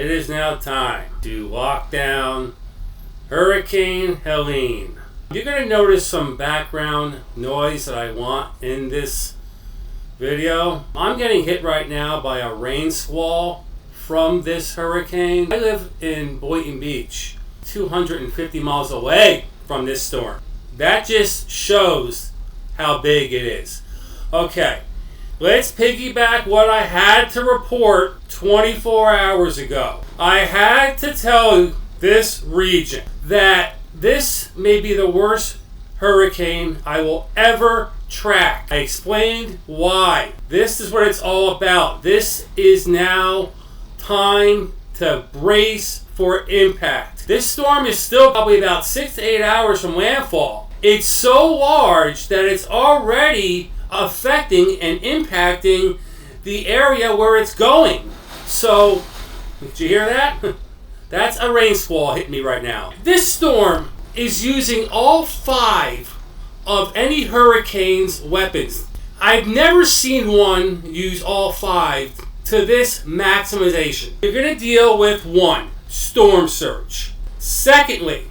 it is now time to lock down Hurricane Helene. You're going to notice some background noise that I want in this video. I'm getting hit right now by a rain squall from this hurricane. I live in Boynton Beach, 250 miles away from this storm. That just shows how big it is. Okay, let's piggyback what I had to report 24 hours ago. I had to tell this region that this may be the worst hurricane I will ever track. I explained why. This is what it's all about. This is now time to brace for impact. This storm is still probably about 6 to 8 hours from landfall. It's so large that it's already affecting and impacting the area where it's going. So, did you hear that? That's a rain squall hitting me right now. This storm is using all 5 of any hurricane's weapons. I've never seen one use all 5 to this maximization. You're going to deal with 1, storm surge. Secondly,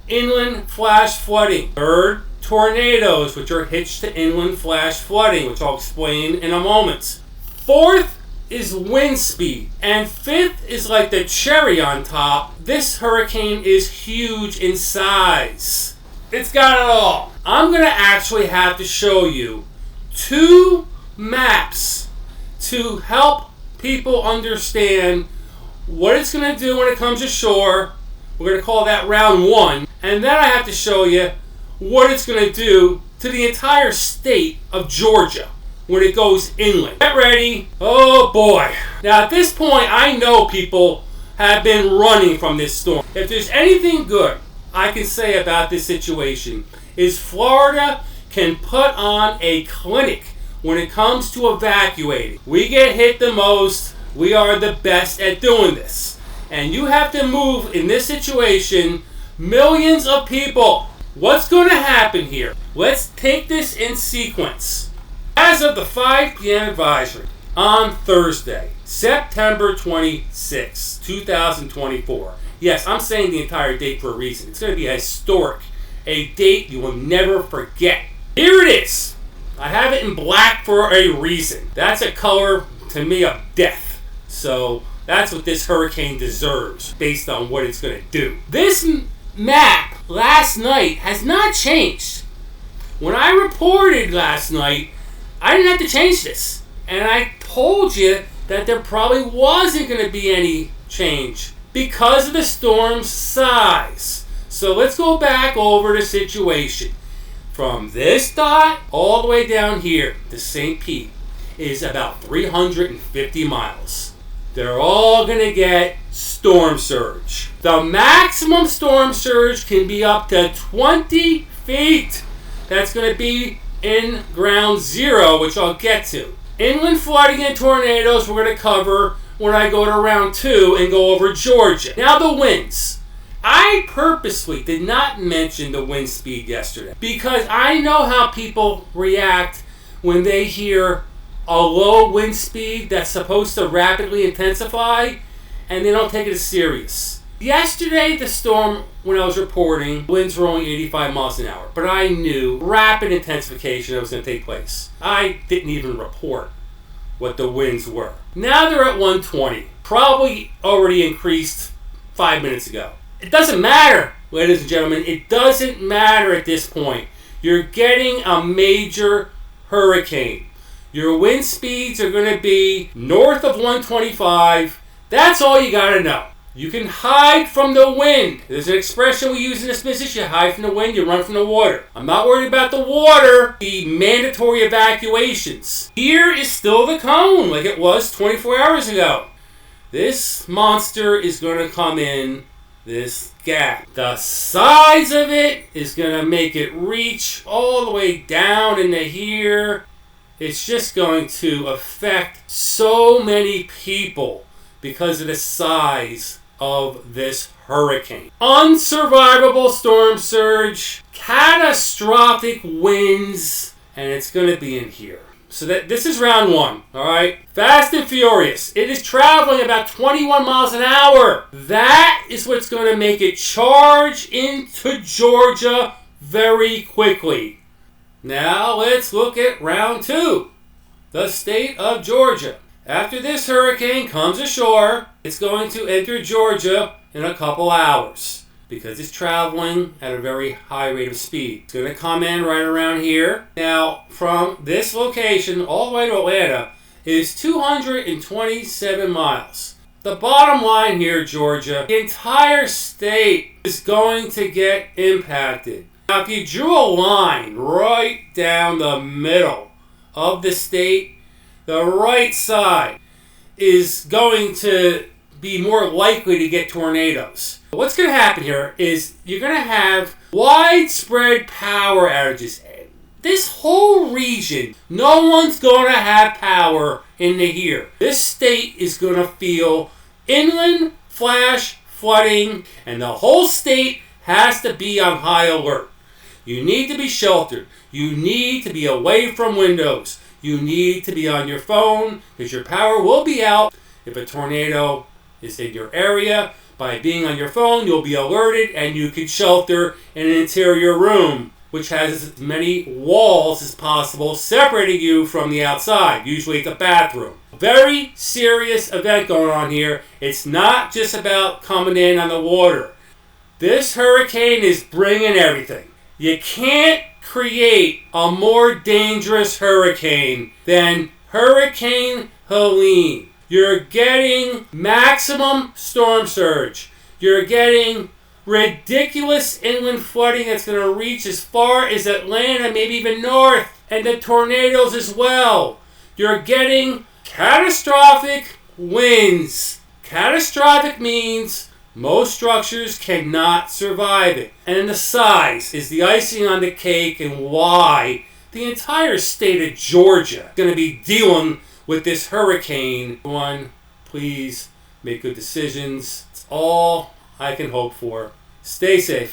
inland flash flooding. Third, tornadoes, which are hitched to inland flash flooding, which I'll explain in a moment. Fourth is wind speed. And fifth is like the cherry on top. This hurricane is huge in size. It's got it all. I'm going to actually have to show you 2 maps to help people understand what it's going to do when it comes ashore. We're going to call that round 1. And then I have to show you what it's going to do to the entire state of Georgia when it goes inland. Get ready. Oh boy. Now at this point, I know people have been running from this storm. If there's anything good I can say about this situation, is Florida can put on a clinic when it comes to evacuating. We get hit the most. We are the best at doing this. And you have to move, in this situation, millions of people. What's going to happen here? Let's take this in sequence. As of the 5 p.m. advisory on Thursday, September 26, 2024. Yes, I'm saying the entire date for a reason. It's going to be historic. A date you will never forget. Here it is. I have it in black for a reason. That's a color, to me, of death. So that's what this hurricane deserves based on what it's going to do. This map last night has not changed. When I reported last night, I didn't have to change this. And I told you that there probably wasn't going to be any change because of the storm's size. So let's go back over the situation. From this dot all the way down here to St. Pete is about 350 miles. They're all going to get storm surge. The maximum storm surge can be up to 20 feet. That's going to be in ground zero, which I'll get to. Inland flooding and tornadoes we're going to cover when I go to round 2 and go over Georgia. Now the winds. I purposely did not mention the wind speed yesterday because I know how people react when they hear a low wind speed that's supposed to rapidly intensify and they don't take it as serious. Yesterday, the storm, when I was reporting, winds were only 85 miles an hour, but I knew rapid intensification was going to take place. I didn't even report what the winds were. Now they're at 120, probably already increased 5 minutes ago. It doesn't matter, ladies and gentlemen. It doesn't matter at this point. You're getting a major hurricane. Your wind speeds are going to be north of 125. That's all you got to know. You can hide from the wind. There's an expression we use in this business. You hide from the wind, you run from the water. I'm not worried about the water, the mandatory evacuations. Here is still the cone like it was 24 hours ago. This monster is going to come in this gap. The size of it is going to make it reach all the way down into here. It's just going to affect so many people because of the size of this hurricane. Unsurvivable storm surge, catastrophic winds, and it's going to be in here. So this is round one, all right? Fast and Furious. It is traveling about 21 miles an hour. That is what's going to make it charge into Georgia very quickly. Now let's look at round two. The state of Georgia. After this hurricane comes ashore, it's going to enter Georgia in a couple hours because it's traveling at a very high rate of speed. It's going to come in right around here. Now, from this location all the way to Atlanta is 227 miles. The bottom line here, Georgia, the entire state is going to get impacted. Now, if you drew a line right down the middle of the state, the right side is going to be more likely to get tornadoes. What's going to happen here is you're going to have widespread power outages. This whole region, no one's going to have power into here. This state is going to feel inland flash flooding, and the whole state has to be on high alert. You need to be sheltered. You need to be away from windows. You need to be on your phone because your power will be out if a tornado is in your area. By being on your phone, you'll be alerted and you can shelter in an interior room, which has as many walls as possible separating you from the outside. Usually it's a bathroom. Very serious event going on here. It's not just about coming in on the water. This hurricane is bringing everything. You can't create a more dangerous hurricane than Hurricane Helene. You're getting maximum storm surge. You're getting ridiculous inland flooding that's going to reach as far as Atlanta, maybe even north, and the tornadoes as well. You're getting catastrophic winds. Catastrophic means most structures cannot survive it. And the size is the icing on the cake and why the entire state of Georgia is going to be dealing with this hurricane. Everyone, please make good decisions. It's all I can hope for. Stay safe.